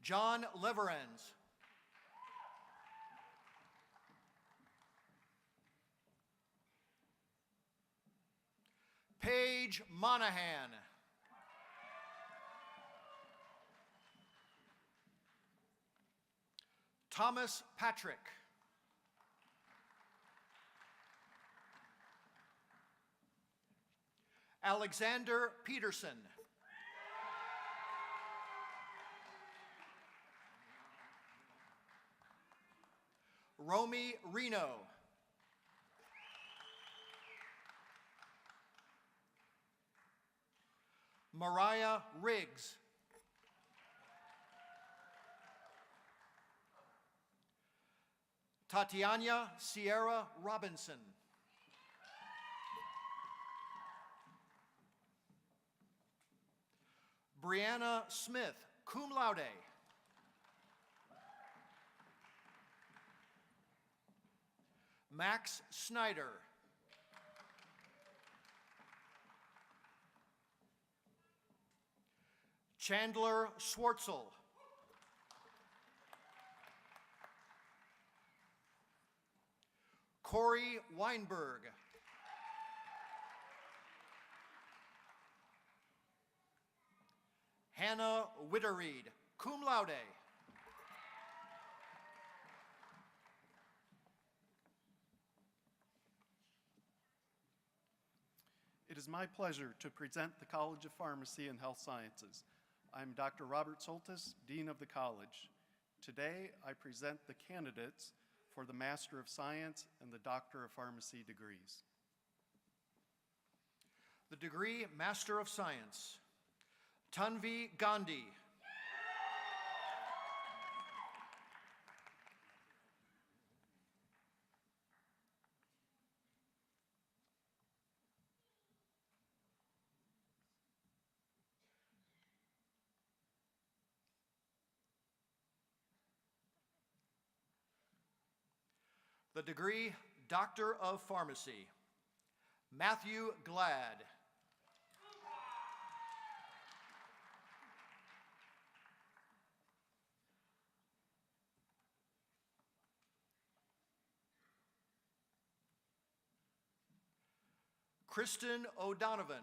John Leverens. Paige Monahan. Thomas Patrick. Alexander Peterson. Romy Reno. Mariah Riggs. Tatiana Sierra Robinson. Brianna Smith, cum laude. Max Snyder. Chandler Schwartzel. Corey Weinberg. Hannah Wittereed, cum laude. It is my pleasure to present the College of Pharmacy and Health Sciences. I'm Dr. Robert Soltis, Dean of the College. Today, I present the candidates for the Master of Science and the Doctor of Pharmacy degrees. The degree Master of Science, Tanvi Gandhi. The degree Doctor of Pharmacy, Matthew Glad. Kristen O'Donovan.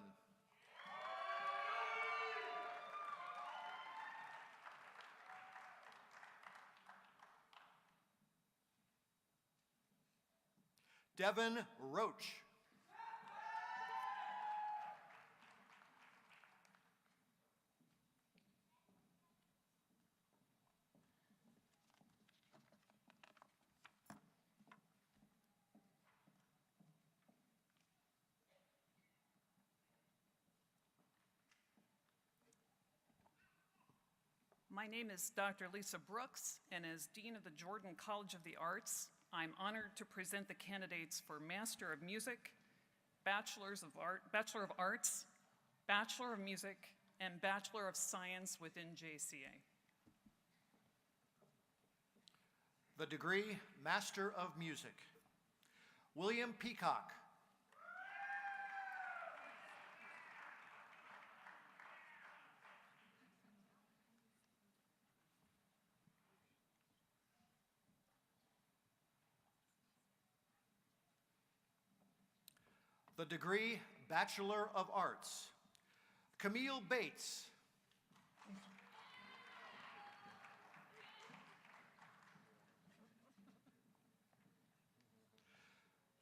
Devin Roach. My name is Dr. Lisa Brooks, and as Dean of the Jordan College of the Arts, I'm honored to present the candidates for Master of Music, Bachelor of Arts, Bachelor of Music, and Bachelor of Science within JCA. The degree Master of Music, William Peacock. The degree Bachelor of Arts, Camille Bates.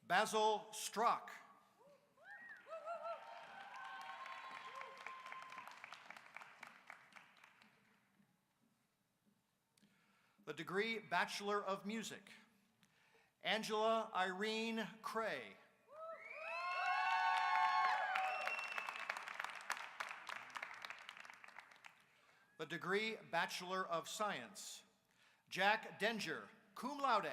Basil Strock. The degree Bachelor of Music, Angela Irene Cray. The degree Bachelor of Science, Jack Denger, cum laude.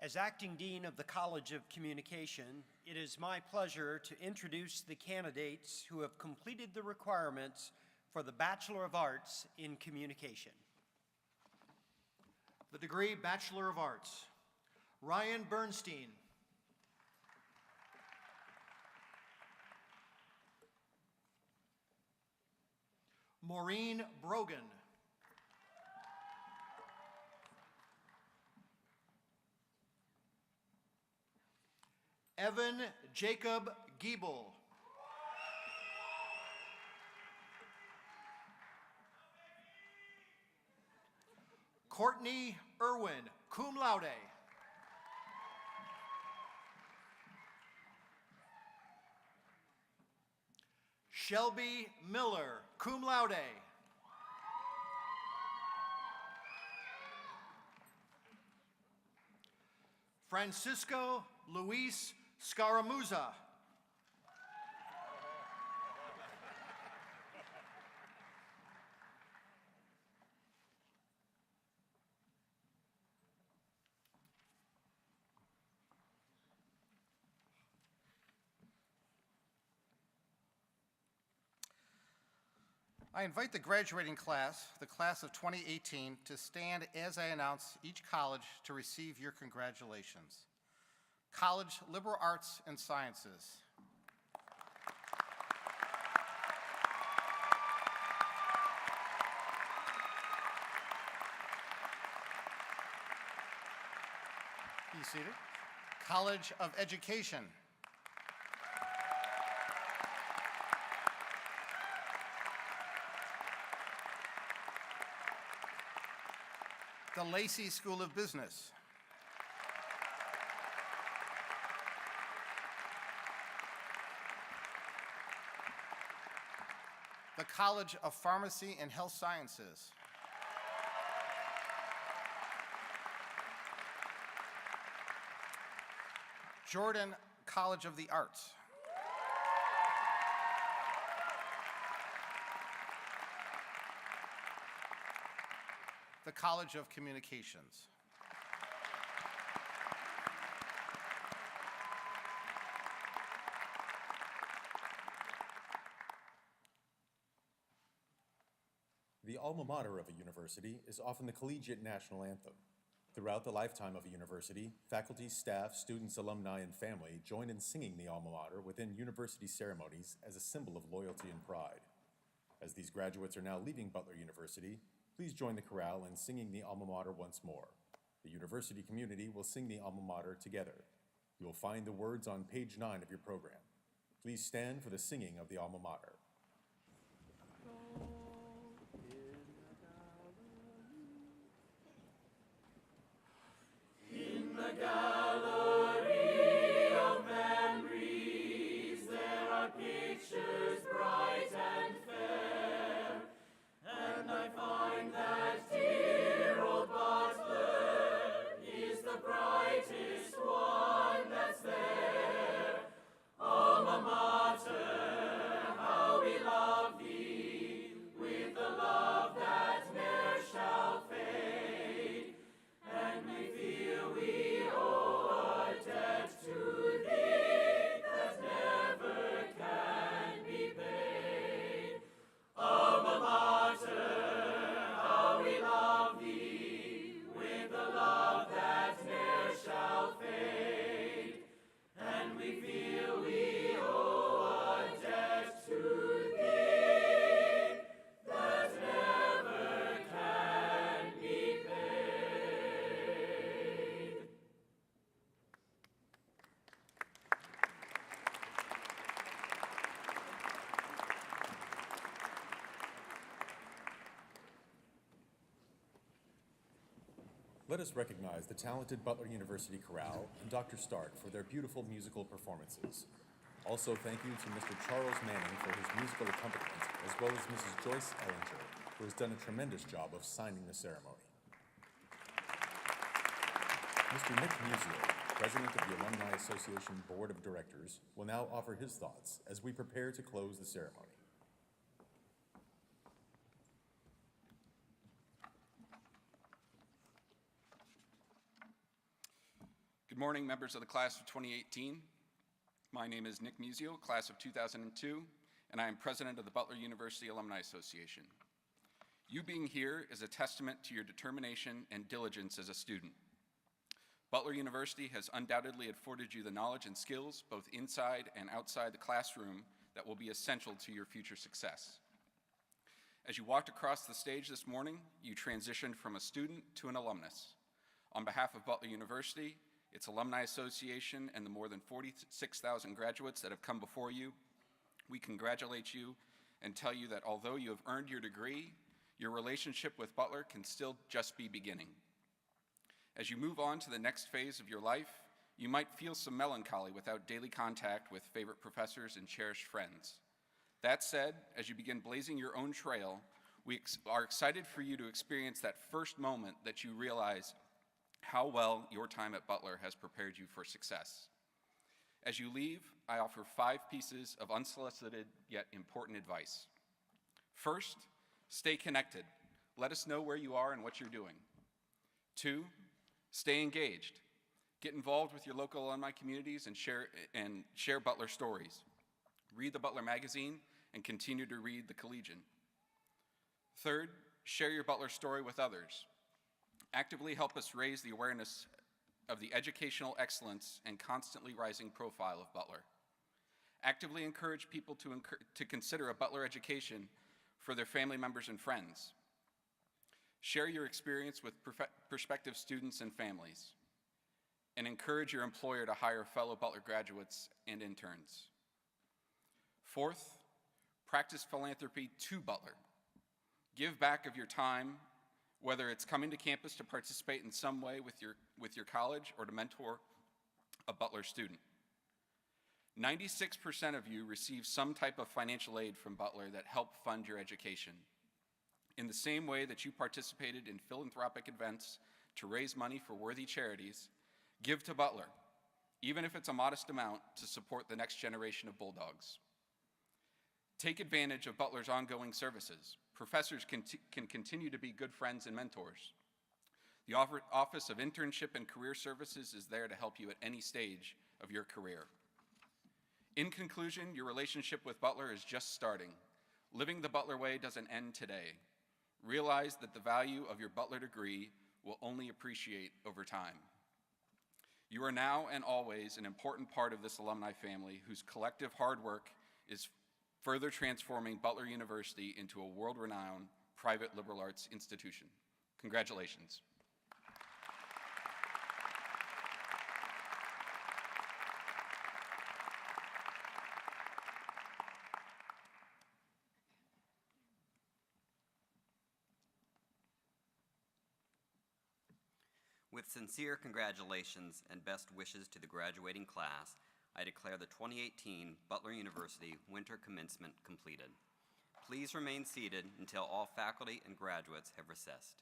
As acting dean of the College of Communication, it is my pleasure to introduce the candidates who have completed the requirements for the Bachelor of Arts in Communication. The degree Bachelor of Arts, Ryan Bernstein. Maureen Brogan. Evan Jacob Giebel. Courtney Irwin, cum laude. Shelby Miller, cum laude. Francisco Luis Scaramuza. I invite the graduating class, the class of 2018, to stand as I announce each college to receive your congratulations. College Liberal Arts and Sciences. Be seated. College of Education. The Lacy School of Business. The College of Pharmacy and Health Sciences. Jordan College of the Arts. The College of Communications. The alma mater of a university is often the collegiate national anthem. Throughout the lifetime of a university, faculty, staff, students, alumni, and family join in singing the alma mater within university ceremonies as a symbol of loyalty and pride. As these graduates are now leaving Butler University, please join the chorale in singing the alma mater once more. The university community will sing the alma mater together. You will find the words on page 9 of your program. Please stand for the singing of the alma mater. In the gallery of memories, there are pictures bright and fair, and I find that dear old Butler is the brightest one that's there. Alma mater, how we love thee, with the love that ne'er shall fade, and we feel we owe a debt to thee that never can be paid. Alma mater, how we love thee, with the love that ne'er shall fade, and we feel we owe a debt to thee that never can be paid. Let us recognize the talented Butler University Chorale and Dr. Stark for their beautiful musical performances. Also, thank you to Mr. Charles Manning for his musical accompaniment, as well as Mrs. Joyce Ellinger, who has done a tremendous job of signing the ceremony. Mr. Nick Musio, President of the Alumni Association Board of Directors, will now offer his thoughts as we prepare to close the ceremony. Good morning, members of the class of 2018. My name is Nick Musio, class of 2002, and I am president of the Butler University Alumni Association. You being here is a testament to your determination and diligence as a student. Butler University has undoubtedly afforded you the knowledge and skills, both inside and outside the classroom, that will be essential to your future success. As you walked across the stage this morning, you transitioned from a student to an alumnus. On behalf of Butler University, its Alumni Association, and the more than 46,000 graduates that have come before you, we congratulate you and tell you that although you have earned your degree, your relationship with Butler can still just be beginning. As you move on to the next phase of your life, you might feel some melancholy without daily contact with favorite professors and cherished friends. That said, as you begin blazing your own trail, we are excited for you to experience that first moment that you realize how well your time at Butler has prepared you for success. As you leave, I offer 5 pieces of unsolicited yet important advice. First, stay connected. Let us know where you are and what you're doing. 2, stay engaged. Get involved with your local alumni communities and share Butler stories. Read the Butler magazine and continue to read the Collegian. 3rd, share your Butler story with others. Actively help us raise the awareness of the educational excellence and constantly rising profile of Butler. Actively encourage people to consider a Butler education for their family members and friends. Share your experience with prospective students and families. And encourage your employer to hire fellow Butler graduates and interns. 4th, practice philanthropy to Butler. Give back of your time, whether it's coming to campus to participate in some way with your college or to mentor a Butler student. 96% of you receive some type of financial aid from Butler that help fund your education. In the same way that you participated in philanthropic events to raise money for worthy charities, give to Butler, even if it's a modest amount, to support the next generation of Bulldogs. Take advantage of Butler's ongoing services. Professors can continue to be good friends and mentors. The Office of Internship and Career Services is there to help you at any stage of your career. In conclusion, your relationship with Butler is just starting. Living the Butler way doesn't end today. Realize that the value of your Butler degree will only appreciate over time. You are now and always an important part of this alumni family whose collective hard work is further transforming Butler University into a world-renowned private liberal arts institution. Congratulations. With sincere congratulations and best wishes to the graduating class, I declare the 2018 Butler University Winter Commencement completed. Please remain seated until all faculty and graduates have recessed.